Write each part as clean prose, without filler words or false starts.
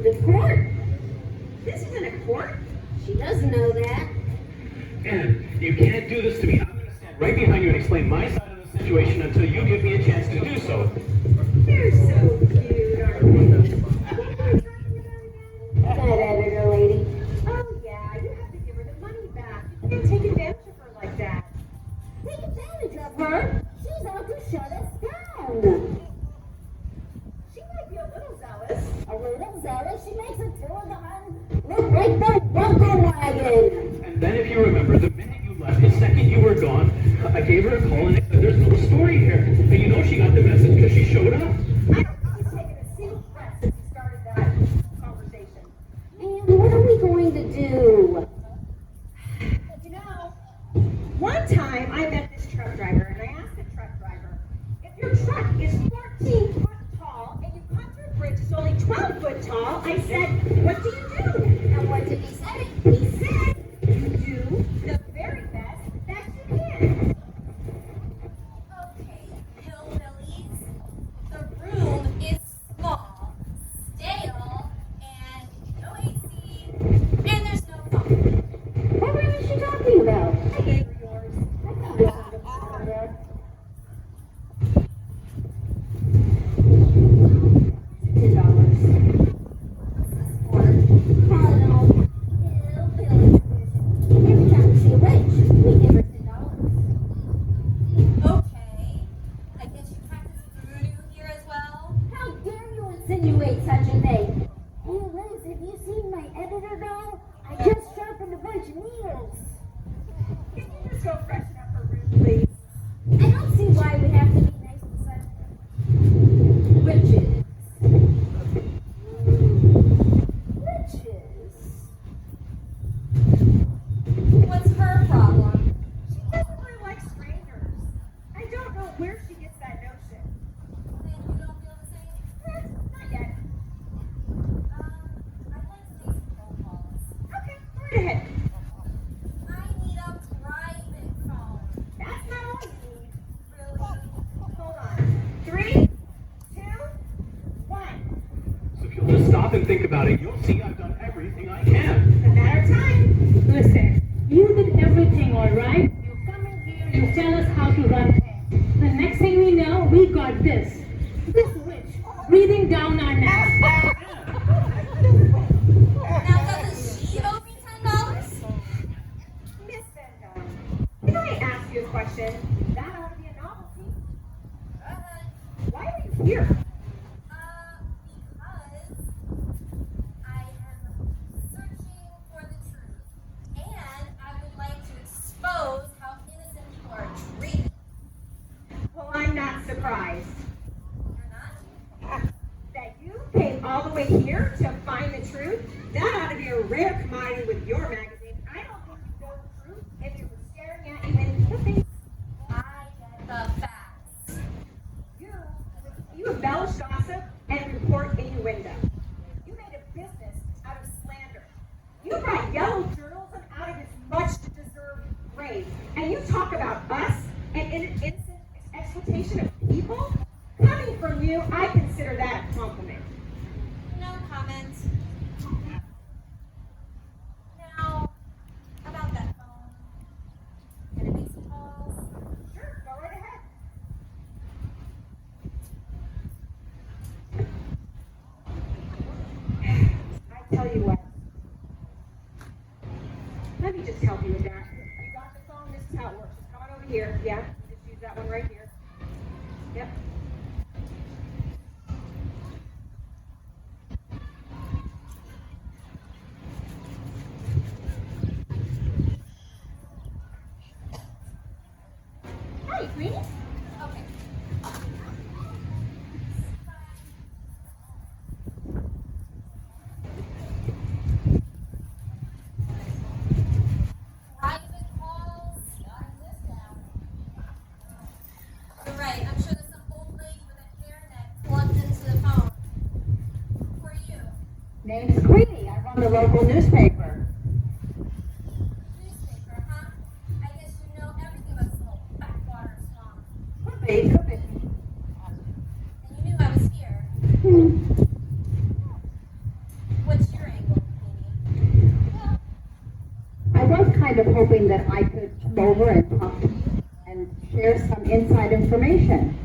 The court. This isn't a court. She doesn't know that. Anne, you can't do this to me. I'm going to stand right behind you and explain my side of the situation until you give me a chance to do so. You're so cute, aren't you? That editor lady. Oh, yeah, you have to give her the money back. You can't take advantage of her like that. Take advantage of her. She's out to shut us down. She might be a little zealous. A little zealous. She makes a tour of the island. Look like the bunker wagon. And then if you remember, the minute you left, the second you were gone, I gave her a call and I said, there's no story here. And you know she got the message because she showed up. I don't think he's taken a single breath since he started that conversation. And what are we going to do? You know, one time I met this truck driver and I asked the truck driver, if your truck is 14 foot tall and you come through a bridge that's only 12 foot tall, I said, what do you do? And what did he say? He said, you do the very best that you can. Okay, hillbillies. The room is small, stale, and no AC, and there's no phone. What room is she talking about? I gave her yours. I thought it was under there. $10. What's this for? Oh, no. Hillbilly. Every time we see a witch, we give her $10. Okay. I guess you practice voodoo here as well? How dare you insinuate such a thing? Hey, Liz, have you seen my editor doll? I just sharpened a bunch of needles. Can you just go freshen up her room, please? I don't see why we have to be nice to such witches. Witches. What's her problem? She doesn't really like strangers. I don't know where she gets that notion. Then you don't feel the same? Not yet. I'd like to make some phone calls. Okay, go right ahead. I need a private phone. That's not all you need. Really? Hold on. 3, 2, 1. So if you'll just stop and think about it, you'll see I've done everything I can. It's a matter of time. Listen, you did everything all right. You come in here, you tell us how to run things. The next thing we know, we got this. This witch breathing down our necks. Now, doesn't she owe me $10? Miss Bendo, can I ask you a question? That ought to be a novelty. Go ahead. Why are you here? Because I am searching for the truth. And I would like to expose how innocent people are treated. Well, I'm not surprised. You're not? That you came all the way here to find the truth? That ought to be a rare commodity with your magazine. I don't think you know the truth if it was staring at you in the face. I get the facts. You embellish gossip and report innuendo. You made a business out of slander. You brought yellow journalism out of its much-deserved grave. And you talk about us and innocent exploitation of people? Coming from you, I consider that a compliment. No comment. Now, about that phone. Can I make some calls? Sure, go right ahead. I tell you what. Let me just help you with that. You got the phone, this is how it works. Just come on over here. Yeah, you just use that one right here. Yep. Hi, Queenie. Okay. Private calls? Jotting this down. You're right. I'm sure there's some old lady with a hairnet plugged into the phone. Who are you? Name's Queenie. I run the local newspaper. Newspaper, huh? I guess you know everything about this little backwater swamp. Could be, could be. And you knew I was here. kind of hoping that I could come over and talk and share some inside information.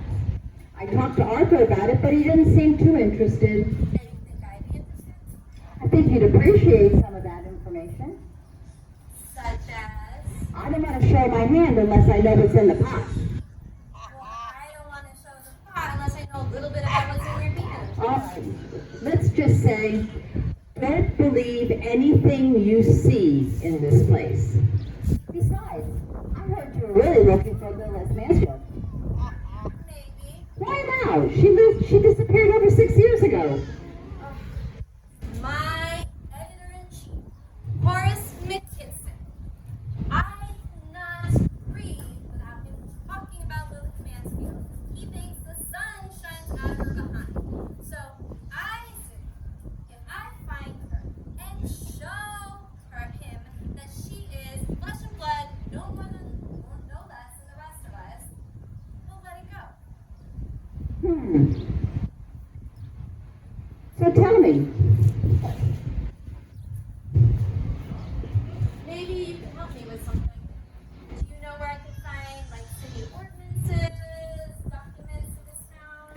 I talked to Arthur about it, but he didn't seem too interested. And you think I'd be interested? I think he'd appreciate some of that information. Such as? I don't want to show my hand unless I know what's in the pot. Well, I don't want to show the pot unless I know a little bit about what's in your hand. All right, let's just say, don't believe anything you see in this place. Besides, I heard you were really looking for Lilith Mansfield. Maybe. Why now? She disappeared over 6 years ago. My editor-in-chief, Horace McKinson. I cannot breathe without him talking about Lilith Mansfield. He thinks the sun shines out of her behind. So I said, if I find her and show him that she is flesh and blood, no more than or no less than the rest of us, he'll let it go. So tell me, Maybe you can help me with something. Do you know where I can find, like, city ordinances, documents in this town?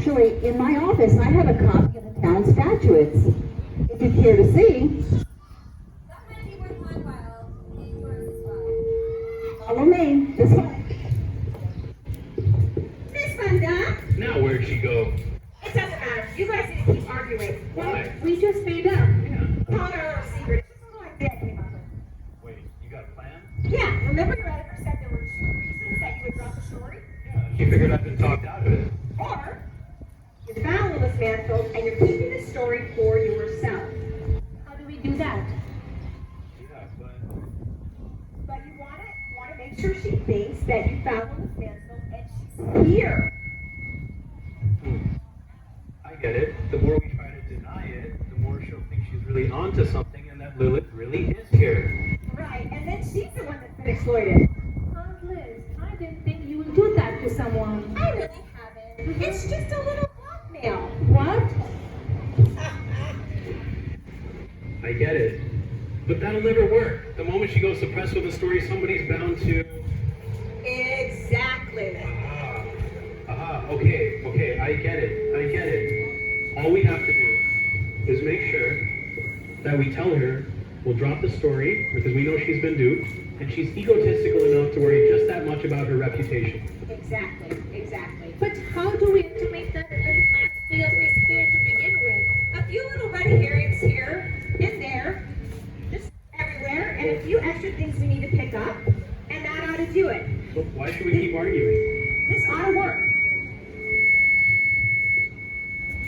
actually, in my office, I have a copy of the town statutes. If you care to see, That might be worth my while in yours as well. follow me this way. Miss Vanda, Now where'd she go? it doesn't matter. You guys need to keep arguing. Why? We just made up. Yeah. Telling her a little secret. It's just a little idea I came up with. Wait, you got a plan? Yeah, remember your editor said there were 2 reasons that you would drop the story? Yeah. She figured I'd been talked out of it. Or you found Lilith Mansfield and you're keeping the story for yourself. How do we do that? Yeah, but But you want to make sure she thinks that you found Lilith Mansfield and she's here. I get it. The more we try to deny it, the more she'll think she's really onto something and that Lilith really is here. Right, and then she's the one that's been exploited. Aunt Liz, I didn't think you would do that to someone. I really haven't. It's just a little blackmail. What? I get it. But that'll never work. The moment she goes suppressed with a story, somebody's bound to... Exactly. Okay, I get it. All we have to do is make sure that we tell her we'll drop the story because we know she's been duped and she's egotistical enough to worry just that much about her reputation. Exactly. But how do we to make that Mansfield is here to begin with? A few little red herrings here and there, just everywhere, and a few extra things we need to pick up, and that ought to do it. So why should we keep arguing? This ought to work.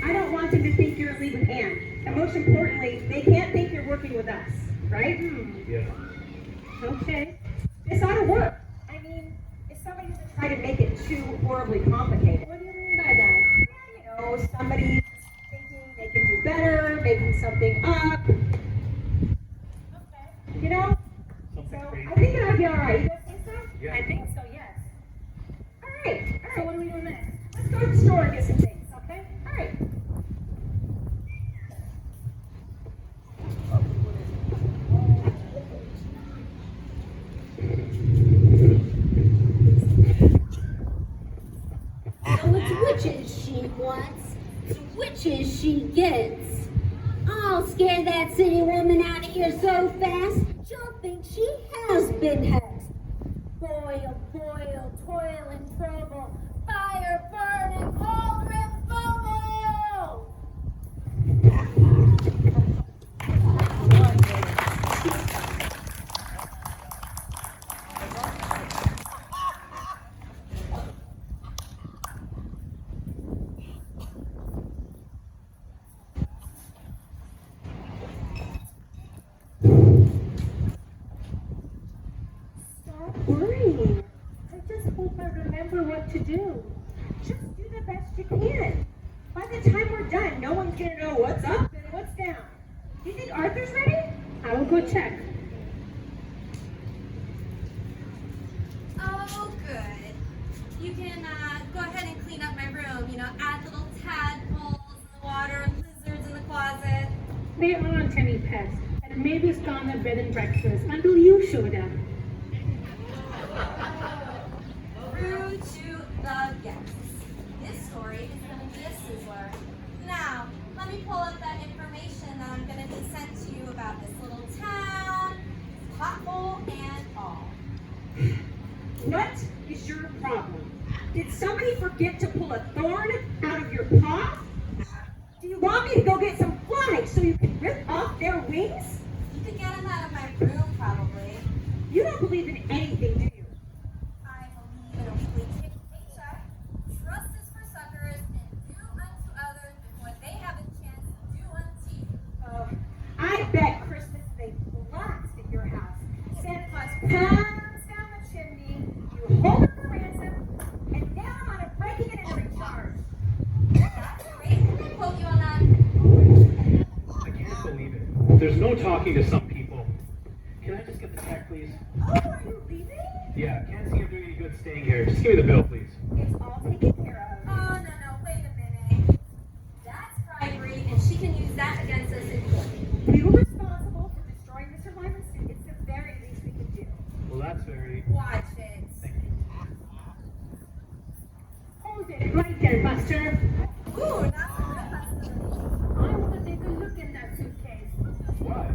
I don't want them to think you're a leaving hand. And most importantly, they can't think you're working with us, right? Yeah. Okay. This ought to work. I mean, if somebody doesn't try to make it too horribly complicated. What do you mean by that? Yeah, you know, somebody thinking they can do better, making something up. Okay. You know? So Something crazy. I think it ought to be all right. You guys think so? Yeah. I think so, yes. All right. So what do we do next? Let's go to the store and get some things, okay? All right. So it's witches she wants, it's witches she gets. I'll scare that city woman out of here so fast, she'll think she has been hexed. Boil, toil and trouble, fire, burn, and cauldron bubble! Stop worrying. I just hope I remember what to do. Just do the best you can. By the time we're done, no one's gonna know what's up and what's down. Do you think Arthur's ready? I will go check. Oh, good. You can go ahead and clean up my room. You know, add little tadpoles in the water, lizards in the closet. There aren't any pets, and and made this town a bed and breakfast until you showed up. Through to the guests. This story is going to be a sizzler. Now, let me pull up that information that I'm going to be sent to you about this little town, pothole and all. What is your problem? Did somebody forget to pull a thorn out of your paw? Do you want me to go get some flies so you can rip off their wings? You could get them out of my room, probably. You don't believe in anything, do you? I believe in a weekly paycheck. Trust is for suckers, and do unto others before they have a chance to do unto you. Oh, I bet Christmas is a blast at your house. Santa Claus comes down the chimney, you hold up the ransom, and now I'm on a breaking and entering charge. That's great. Can I quote you on that? I can't believe it. There's no talking to some people. Can I just get the check, please? Oh, are you leaving? Yeah, can't see I'm doing any good staying here. Just give me the bill, please. It's all taken care of. Oh, no, wait a minute. That's bribery, and she can use that against us in court. We were responsible for destroying Mr. Lyman's suit. It's the very least we can do. Well, that's very... Watch it. Thank you. Hold it right there, Buster. Ooh, that's a real possibility. I want to take a look in that suitcase. Why?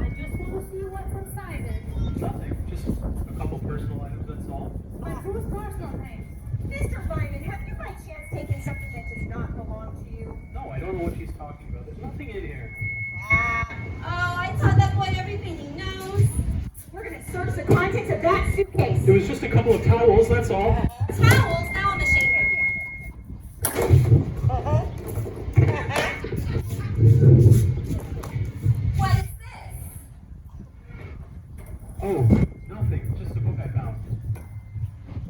I just want to see what's inside it. Nothing. Just a couple personal items, that's all. But whose personal things? Mr. Lyman, have you by chance taken something that does not belong to you? No, I don't know what she's talking about. There's nothing in here. Oh, I taught that boy everything he knows. We're going to search the contents of that suitcase. It was just a couple of towels, that's all. Towels? Now I'm ashamed of you. What is this? Oh, nothing. Just a book I found.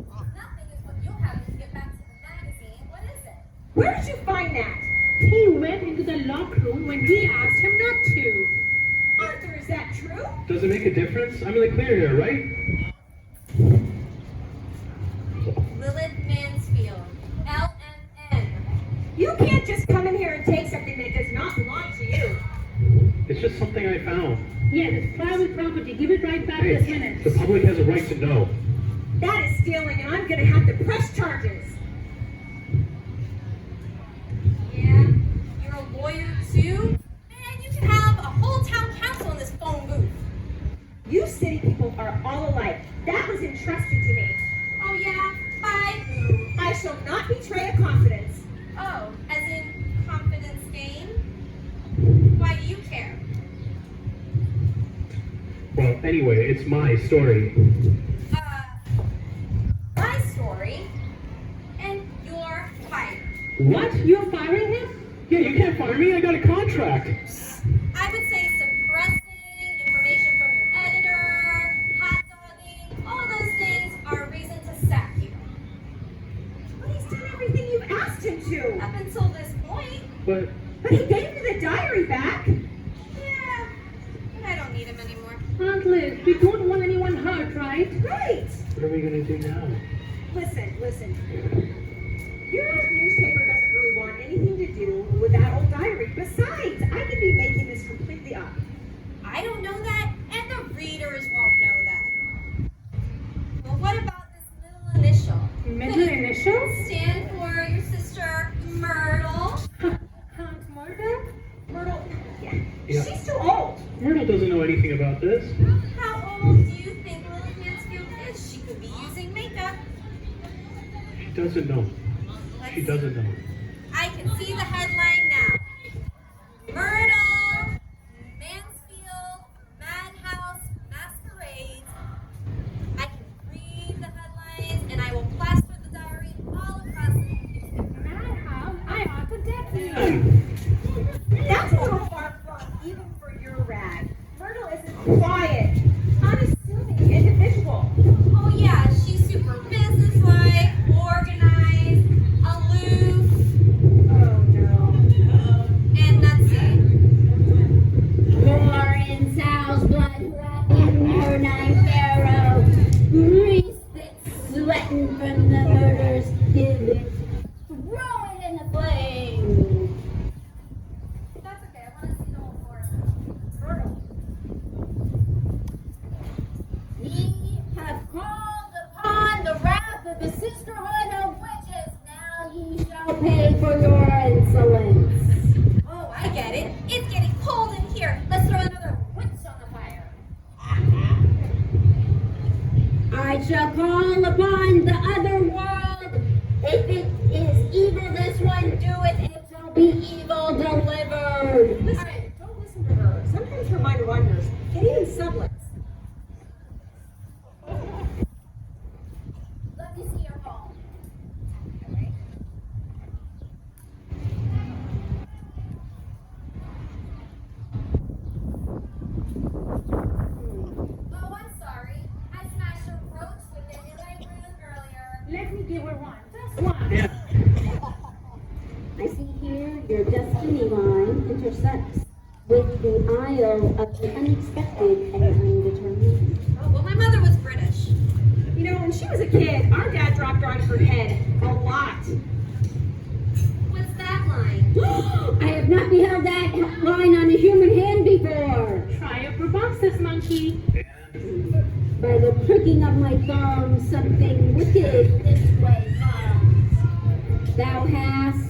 Nothing is what you'll have when you get back to the magazine. What is it? Where did you find that? He went into the locker room when we asked him not to. Arthur, is that true? Does it make a difference? I'm in the clear here, right? Lilith Mansfield. LMN. You can't just come in here and take something that does not belong to you. It's just something I found. Yeah, it's private property. Give it right back this minute. The public has a right to know. That is stealing, and I'm going to have to press charges. Yeah? You're a lawyer too? Man, you can have a whole town council in this phone booth. You city people are all alike. That was entrusted to me. Oh yeah? By who? I shall not betray a confidence. Oh, as in confidence game? Why do you care? Well, anyway, it's my story. My story, and you're fired. What? You're firing him? Yeah, you can't fire me. I got a contract. I would say suppressing information from your editor, hot dogging, all those things are a reason to sack you. But he's done everything you've asked him to. Up until this point, But But he gave me the diary back. yeah, but I don't need him anymore. Aunt Liz, we don't want anyone hurt, right? Right. what are we going to do now? Listen. Your newspaper doesn't really want anything to do with that old diary. Besides, I could be making this completely up. I don't know that, and the readers won't know that. Well, what about this middle initial? Middle Could it initials? stand for your sister Myrtle? Aunt Myrtle? Myrtle, Yeah. she's too old. Myrtle doesn't know anything about this. How old do you think Lilith Mansfield is? She could be using makeup. She doesn't know. Let's She see. doesn't know. I can see the headline now. Myrtle Mansfield Madhouse Masquerade. I can read the headlines and I will plaster the diary all across the page. Madhouse? I ought to death you. That's a little far from even for your rag. Myrtle is a quiet, unassuming individual. Oh yeah, she's super businesslike, organized, aloof, Oh no. and nutsy. Roaring South blood in her nine pharaoh. Grease that's sweating from the murder's gibbet. Throw it in the flame. That's okay, I want to see the whole forest. Myrtle, shall call upon the other world. If it is evil this one doeth, it shall be evil delivered. Listen, don't listen to her. Sometimes her mind wanders, and even sublets. Let me see your home. Oh, I'm sorry. I smashed a roach with it in my room earlier. Let me give her one. Just one. Yeah. I see here your destiny line intersects with the aisle of the unexpected and undetermined. Oh, well, my mother was British. You know, when she was a kid, our dad dropped on her head a lot. What's that line? I have not beheld that line on a human hand before. Try your proboscis, monkey. By the pricking of my thumb, something wicked this way comes. Thou hast.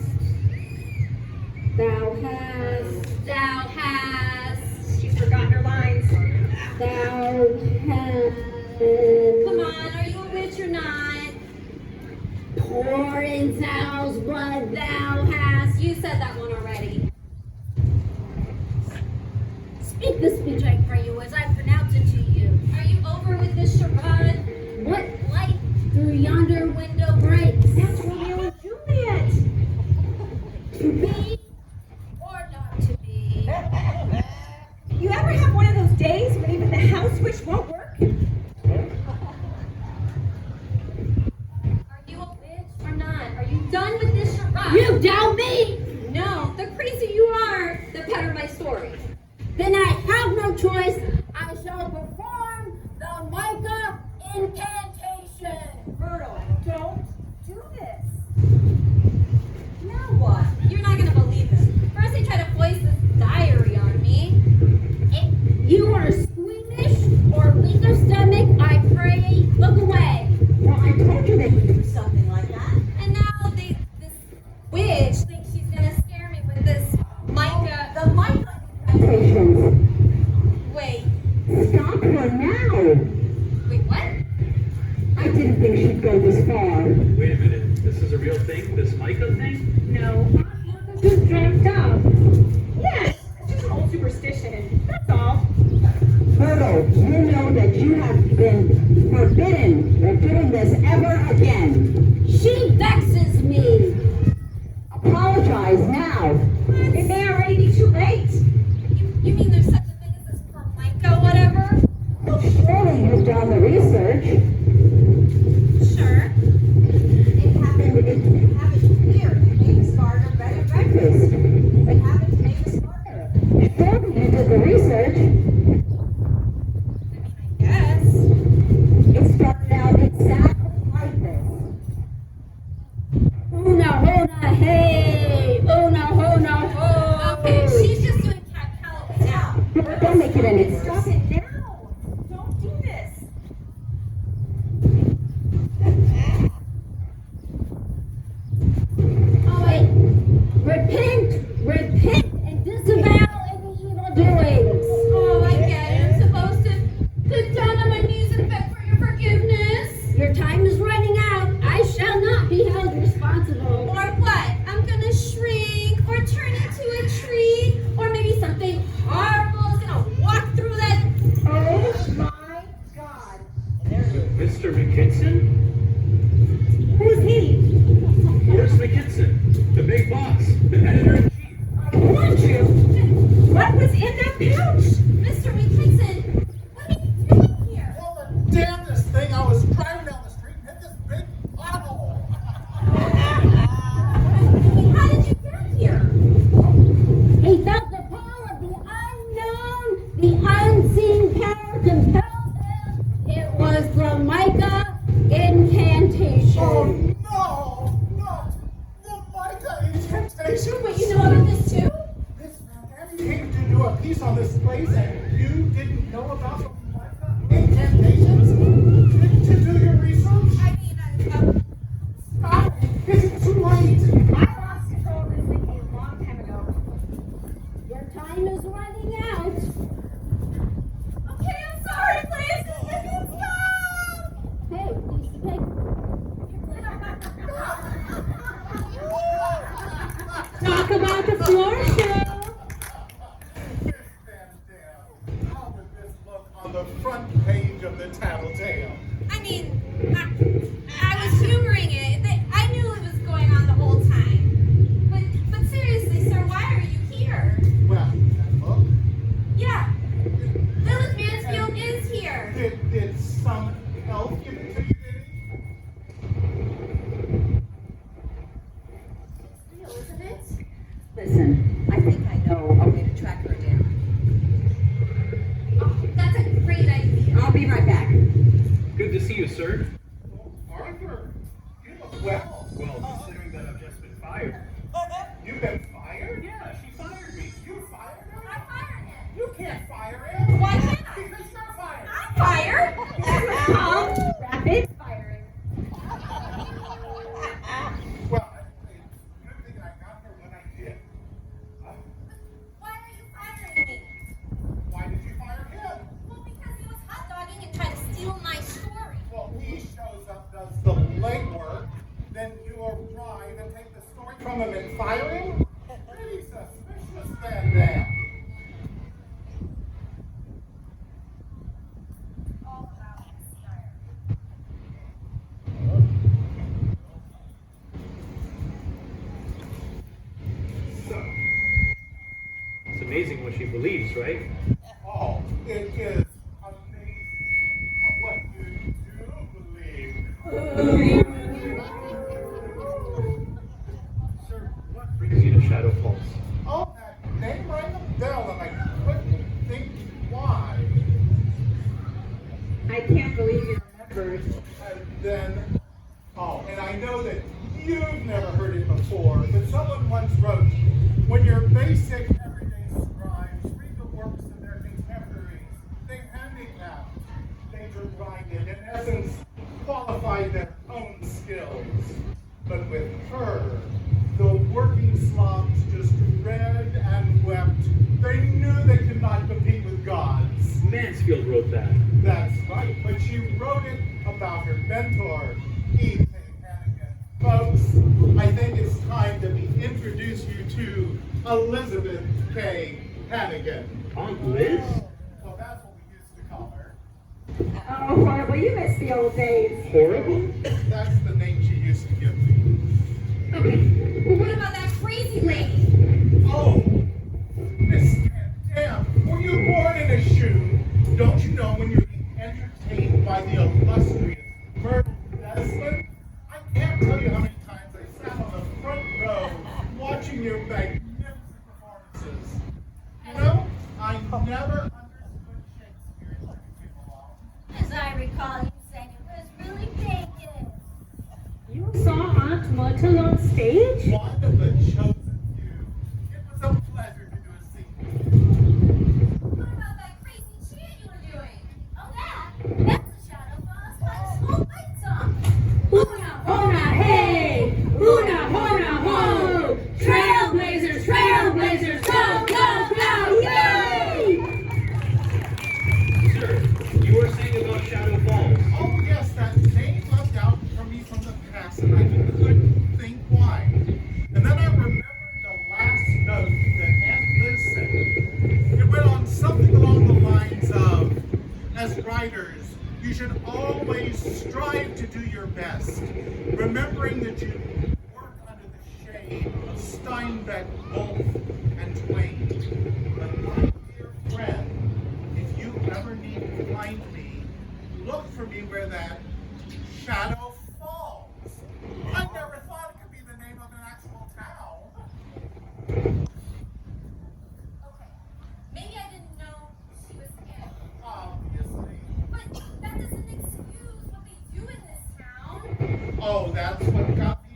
She's forgotten her lines. Thou hast. Come on, are you a witch or not? Pour in Sal's blood, thou hast. You said that one already. Speak the speech I pray you as I pronounce it to you. Are you over with this charade? What light through yonder window breaks? That's Romeo and Juliet. To be. Or not to be? You ever have one of those days when even the house switch won't work? Are you a witch or not? Are you done with this charade? You doubt me? No, the crazier you are, the better my story. Then I have no choice. I shall perform the Micah incantation. Myrtle, don't do this. Now what? You're not gonna believe this. First they try to foist this diary on me. If you are squeamish or weak of stomach, I pray look away. Well, I told you they would do something like that. And now this witch thinks she's gonna scare me with this Micah. The Micah. Wait, Stop her now! wait, what? I didn't think she'd go this far. Wait a minute. This is a real thing? This Micah thing? No, just dreamt up. Yes, it's just an old superstition. That's all. Myrtle, you know that you have been forbidden from doing this ever again. She vexes me. Apologize now. It may already be too late. You mean there's such a thing as this Micah whatever? Well, surely you've done the research. Sure. It happened here in Mavis Gardner Bed and Breakfast. It happened to Mavis Gardner. Surely you did the research. Yes. It started out exactly like this. Una, hey. Una, ho. Okay, she's just doing cat now. Don't make it any Stop worse. it now. Don't do this. Oh, wait. Repent, and disavow any evil doings. Oh, I get it. I'm supposed to get down on my knees and beg for your forgiveness. Your time is running out. I shall not be held responsible. Or what? I'm gonna shrink or turn into a tree, or maybe something horrible is gonna walk through that. Oh my God. Mr. McKinson? Who's he? Where's McKinson? The big boss. The editor-in-chief. I warned you. What was in that pouch? Mr. McKinson, what are you doing here? Well, the damnedest thing, I was driving down the street and hit this big pothole. How did you get here? He felt the power of the unknown, the unseen power compelled him. It was the Micah incantation. Oh, no, not the Micah incantation. Wait, you know about this too? This man came to do a piece on this place and you didn't know about the Micah incantations? Didn't you do your research? I mean, Stop it. Is it too late? I lost control of this thing a long time ago. Your time is running out. okay, I'm sorry, please. Stop. Hey, on the front page of the Tattletale. I mean, I was humoring it. I knew it was going on the whole time. But seriously, sir, why are you here? Well, that book. Yeah, Lilith Mansfield is here. Did some elf give it to you, did he? Real, isn't it? Listen, I think I know a way to track her down. Oh, that's a great idea. I'll be right back. Good to see you, sir. Oh, Arthur, you look well. Well, considering that I've just been fired. You've been fired? Yeah, she fired me. You fired him? I fired him. You can't fire him. Why can't I? Because you're fired. I'm fired. Rapid firing. Well, good thing I got her when I did. Why are you firing me? Why did you fire him? Well, because he was hot dogging and trying to steal my story. Well, he shows up, does the legwork, then you arrive and take the story from him and fire him? Pretty suspicious then. All about his style. So, it's amazing what she believes, right? Oh, it is amazing what you do believe. Sir, what brings you to Shadow Falls? Oh, that name rang a bell and I couldn't think why. I can't believe you remembered. And then, oh, and I know that you've never heard it before, but someone once wrote, when your basic everyday scribes read the works of their contemporaries, they handicap, they derided, in essence, qualify their own skills. But with her, the working slobs just read and wept. They knew they could not compete with gods. Mansfield wrote that. That's right, but she wrote it about her mentor, E.K. Hannigan. Folks, I think it's time that we introduce you to Elizabeth K. Hannigan. Aunt Liz? Well, that's what we used to call her. Oh, horrible. You miss the old days. Horrible? That's the name she used to give me. Okay, well, what about that crazy lady? Oh, Miss Damn, were you born in a shoe? Don't you know when you're being entertained by the illustrious Myrtle Desmond? I can't tell you how many times I sat on the front row watching your magnificent performances. You know, I never understood Shakespeare until you came along. As I recall, you said it was really bacon. You saw Aunt Myrtle on stage? One of the chosen few. It was a pleasure to do a scene. What about that crazy chant you were doing? Oh, that's a Shadow Falls by Small White Song. Una, una, hey! Una, una, ho! Trailblazers, trailblazers, go, go, go, yay! Sir, you were saying about Shadow Falls. Oh yes, that name left out for me from the past, and I couldn't think why. And then I remembered the last note that Aunt Liz said. It went on something along the lines of, as writers, you should always strive to do your best, remembering that you work under the shade of Steinbeck, Wolfe, and Twain. But my dear friend, if you ever need to find me, look for me where that shadow falls. I never thought it could be the name of an actual town. Okay, maybe I didn't know she was in. Obviously. But that doesn't excuse what they do in this town. Oh, that's what got me.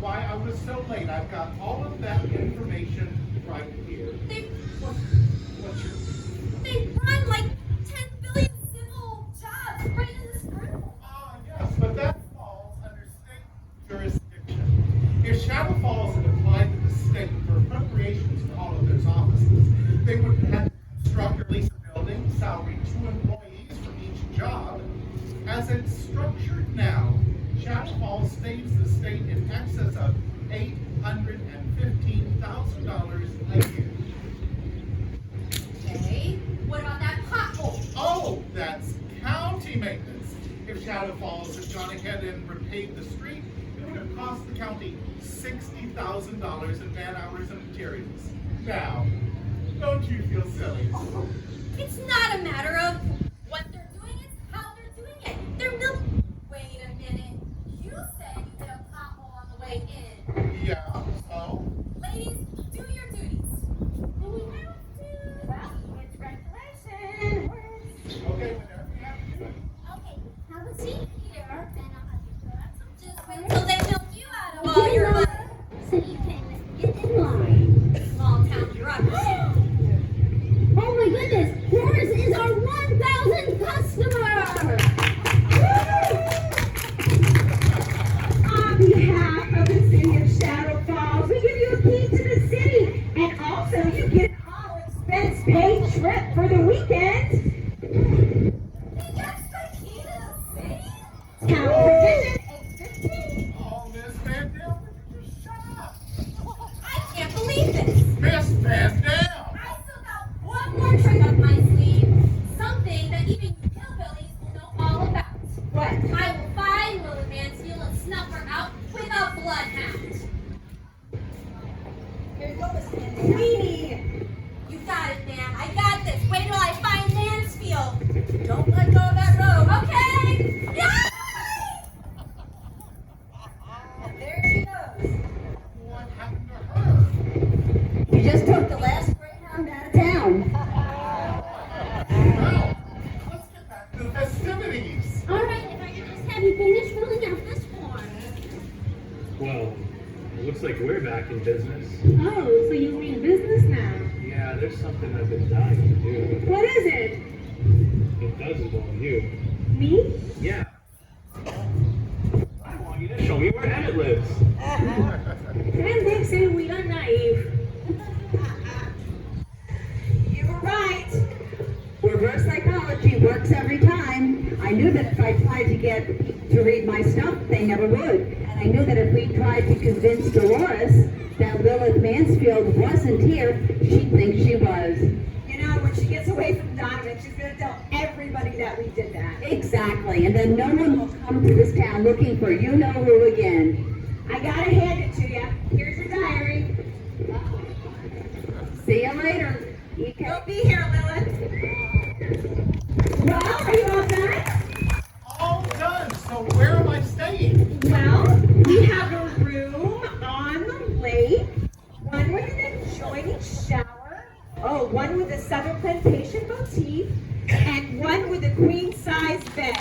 Why I was so late. I've got all of that information right here. They What's your... they run like 10 billion civil jobs right in this room. Ah, yes, but that falls under state jurisdiction. If Shadow Falls had applied to the state for appropriations for all of those offices, they would have to construct or lease a building, salary 2 employees for each job. As it's structured now, Shadow Falls saves the state in excess of $815,000 a year. Okay, what about that pothole? Oh, Shadow Falls had gone ahead and repaved the street, it would have cost the county $60,000 in man hours and materials. Now, don't you feel silly? It's not a matter of what they're doing, it's how they're doing it. They're built. Wait a minute. You said you hit a pothole on the way in. Yeah, so? Ladies, do your duties. Do we have to? Well, it's regulation. Okay, whatever you have to do. Okay, have a seat here, and I'll have you go out. Just wait till they milk you out of all your money. So you can get in line. Small town bureaucracy. Oh my goodness, Horace is our 1,000th customer! On behalf of the city of Shadow Falls, we give you a key to the city, and also you get an all-expense-paid trip for the weekend. That's the key to the city? Town provision 815. Oh, Miss Van Dam, would you just shut up? I can't believe this. Miss Van Dam! I still got one more trick up my sleeve. Something that even you hillbillies will know all about. What? I will find Lily Mansfield and snuff her out with a bloodhound. Here you go, Miss Van Dam. Weenie. You got it, ma'am. I got this. Wait till I find Mansfield. Don't let go of that road, okay? Yay! There she goes. What happened to her? You just took the last Greyhound out of town. Well, let's get back to the festivities. All right, if I could just have you finish filling out this form. Well, it looks like we're back in business. Oh, so you mean business now? Yeah, there's something I've been dying to do. What is it? It does involve you. Me? Yeah. I want you to show me where Emmett lives. And they say we are naive. You were right. Reverse psychology works every time. I knew that if I tried to get to read my stuff, they never would. And I knew that if we tried to convince Dolores that Lilith Mansfield wasn't here, she'd think she was. You know, when she gets away from Donovan, she's going to tell everybody that we did that. Exactly. And then no one will come to this town looking for you-know-who again. I got to hand it to you. Here's your diary. See you later. You'll be here, Lilith. Well, are you all done? All done, so where am I staying? Well, we have a room on the lake, one with an adjoining shower, one with a Southern Plantation motif, and one with a queen-size bed.